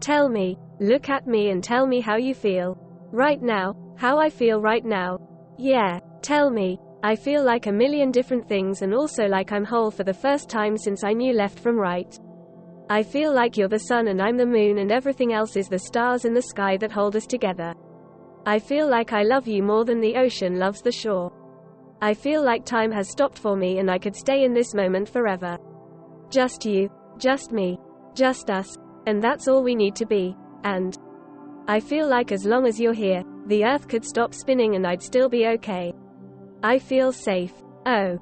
Tell me. Look at me and tell me how you feel. Right now. How I feel right now. Yeah. Tell me. I feel like a million different things and also like I'm whole for the first time since I knew left from right. I feel like you're the sun and I'm the moon and everything else is the stars in the sky that hold us together. I feel like I love you more than the ocean loves the shore. I feel like time has stopped for me and I could stay in this moment forever. Just you. Just me. Just us. And that's all we need to be. And I feel like as long as you're here, the earth could stop spinning and I'd still be okay. I feel safe. Oh.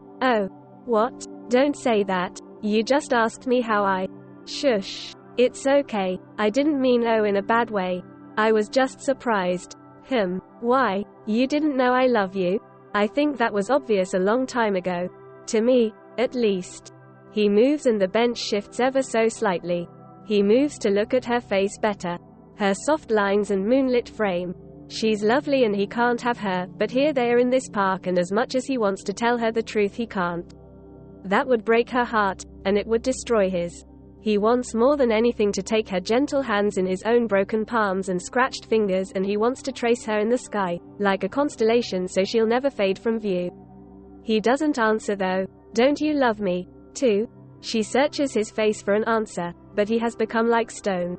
What? Don't say that. You just asked me how I. Shush. It's okay. I didn't mean oh in a bad way. I was just surprised. Why? You didn't know I love you? I think that was obvious a long time ago. To me, at least. He moves and the bench shifts ever so slightly. He moves to look at her face better. Her soft lines and moonlit frame. She's lovely and he can't have her, but here they are in this park and as much as he wants to tell her the truth he can't. That would break her heart, and it would destroy his. He wants more than anything to take her gentle hands in his own broken palms and scratched fingers and he wants to trace her in the sky, like a constellation so she'll never fade from view. He doesn't answer though. Don't you love me, too? She searches his face for an answer, but he has become like stone.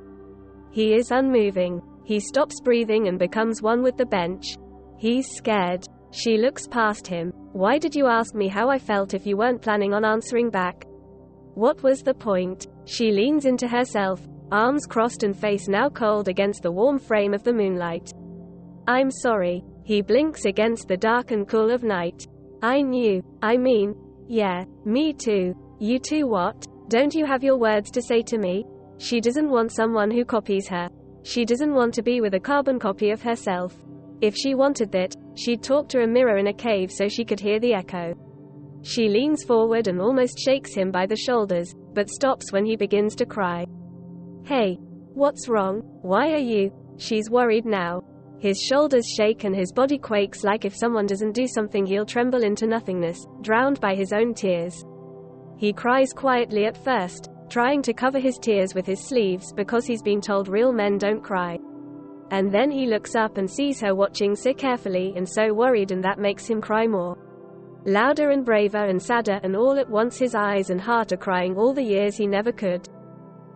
He is unmoving. He stops breathing and becomes one with the bench. He's scared. She looks past him. Why did you ask me how I felt if you weren't planning on answering back? What was the point? She leans into herself, arms crossed and face now cold against the warm frame of the moonlight. I'm sorry. He blinks against the dark and cool of night. I knew. Yeah, me too. You too what? Don't you have your words to say to me? She doesn't want someone who copies her. She doesn't want to be with a carbon copy of herself. If she wanted that, she'd talk to a mirror in a cave so she could hear the echo. She leans forward and almost shakes him by the shoulders, but stops when he begins to cry. Hey, what's wrong? Why are you? She's worried now. His shoulders shake and his body quakes like if someone doesn't do something he'll tremble into nothingness, drowned by his own tears. He cries quietly at first, trying to cover his tears with his sleeves because he's been told real men don't cry. And then he looks up and sees her watching so carefully and so worried and that makes him cry more. Louder and braver and sadder and all at once his eyes and heart are crying all the years he never could.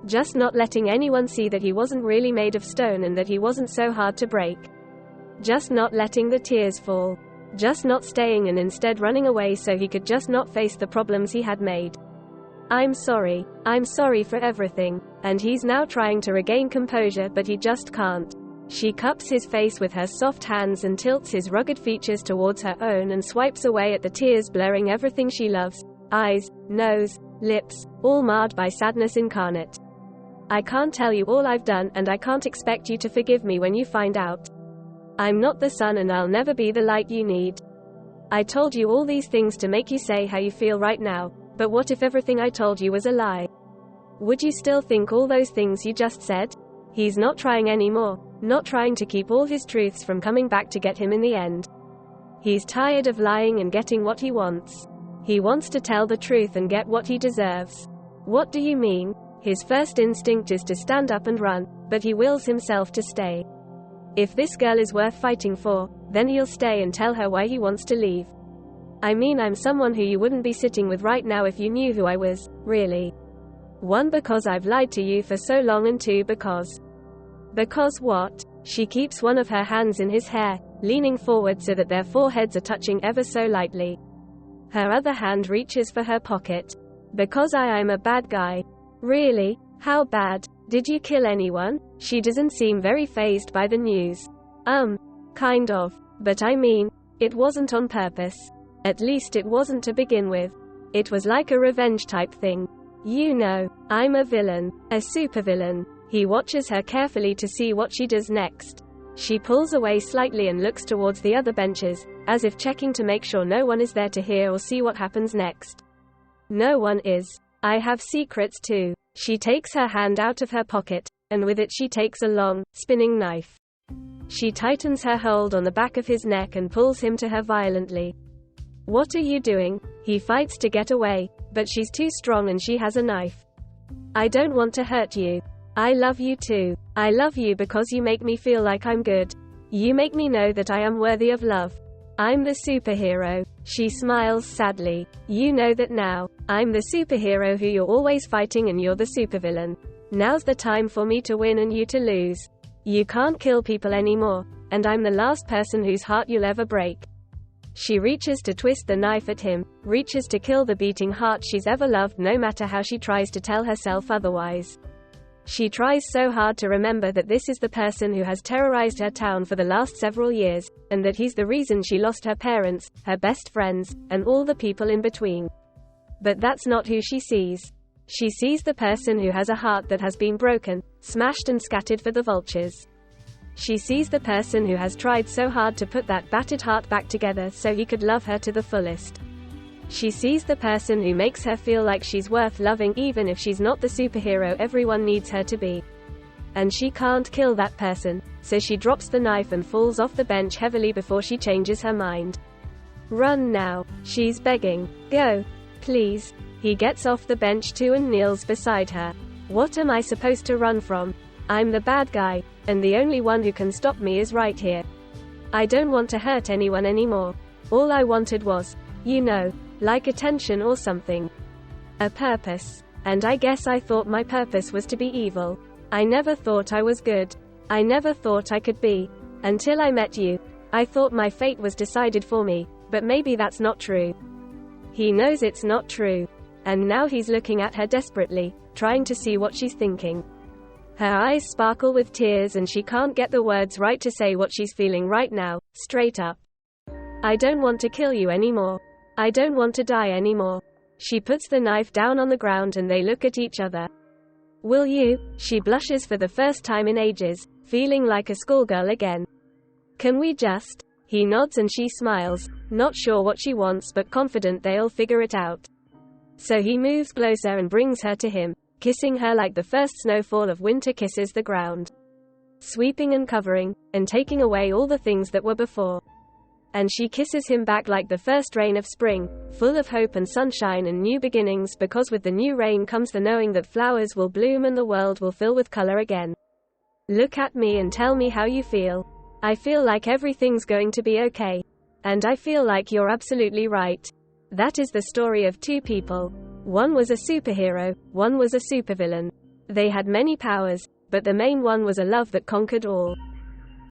Just not letting anyone see that he wasn't really made of stone and that he wasn't so hard to break. Just not letting the tears fall. Just not staying and instead running away so he could just not face the problems he had made. I'm sorry for everything. And he's now trying to regain composure but he just can't. She cups his face with her soft hands and tilts his rugged features towards her own and swipes away at the tears blurring everything she loves. Eyes, nose, lips, all marred by sadness incarnate. I can't tell you all I've done and I can't expect you to forgive me when you find out. I'm not the sun and I'll never be the light you need. I told you all these things to make you say how you feel right now, but what if everything I told you was a lie? Would you still think all those things you just said? He's not trying anymore, not trying to keep all his truths from coming back to get him in the end. He's tired of lying and getting what he wants. He wants to tell the truth and get what he deserves. What do you mean? His first instinct is to stand up and run, but he wills himself to stay. If this girl is worth fighting for, then he'll stay and tell her why he wants to leave. I'm someone who you wouldn't be sitting with right now if you knew who I was, really. 1 because I've lied to you for so long and 2 because. Because what? She keeps one of her hands in his hair, leaning forward so that their foreheads are touching ever so lightly. Her other hand reaches for her pocket. Because I'm a bad guy. Really? How bad? Did you kill anyone? She doesn't seem very fazed by the news. Kind of. But it wasn't on purpose. At least it wasn't to begin with. It was like a revenge type thing. You know, I'm a villain. A supervillain. He watches her carefully to see what she does next. She pulls away slightly and looks towards the other benches, as if checking to make sure no one is there to hear or see what happens next. No one is. I have secrets too. She takes her hand out of her pocket, and with it she takes a long, spinning knife. She tightens her hold on the back of his neck and pulls him to her violently. What are you doing? He fights to get away, but she's too strong and she has a knife. I don't want to hurt you. I love you too. I love you because you make me feel like I'm good. You make me know that I am worthy of love. I'm the superhero. She smiles sadly. You know that now. I'm the superhero who you're always fighting and you're the supervillain. Now's the time for me to win and you to lose. You can't kill people anymore, and I'm the last person whose heart you'll ever break. She reaches to twist the knife at him, reaches to kill the beating heart she's ever loved no matter how she tries to tell herself otherwise. She tries so hard to remember that this is the person who has terrorized her town for the last several years, and that he's the reason she lost her parents, her best friends, and all the people in between. But that's not who she sees. She sees the person who has a heart that has been broken, smashed and scattered for the vultures. She sees the person who has tried so hard to put that battered heart back together so he could love her to the fullest. She sees the person who makes her feel like she's worth loving even if she's not the superhero everyone needs her to be. And she can't kill that person, so she drops the knife and falls off the bench heavily before she changes her mind. Run now, she's begging. Go. Please. He gets off the bench too and kneels beside her. What am I supposed to run from? I'm the bad guy, and the only one who can stop me is right here. I don't want to hurt anyone anymore. All I wanted was, like attention or something. A purpose. And I guess I thought my purpose was to be evil. I never thought I was good. I never thought I could be. Until I met you. I thought my fate was decided for me, but maybe that's not true. He knows it's not true. And now he's looking at her desperately, trying to see what she's thinking. Her eyes sparkle with tears and she can't get the words right to say what she's feeling right now, straight up. I don't want to kill you anymore. I don't want to die anymore. She puts the knife down on the ground and they look at each other. Will you? She blushes for the first time in ages, feeling like a schoolgirl again. Can we just? He nods and she smiles, not sure what she wants but confident they'll figure it out. So he moves closer and brings her to him, kissing her like the first snowfall of winter kisses the ground. Sweeping and covering, and taking away all the things that were before. And she kisses him back like the first rain of spring, full of hope and sunshine and new beginnings because with the new rain comes the knowing that flowers will bloom and the world will fill with color again. Look at me and tell me how you feel. I feel like everything's going to be okay. And I feel like you're absolutely right. That is the story of two people. One was a superhero, one was a supervillain. They had many powers, but the main one was a love that conquered all.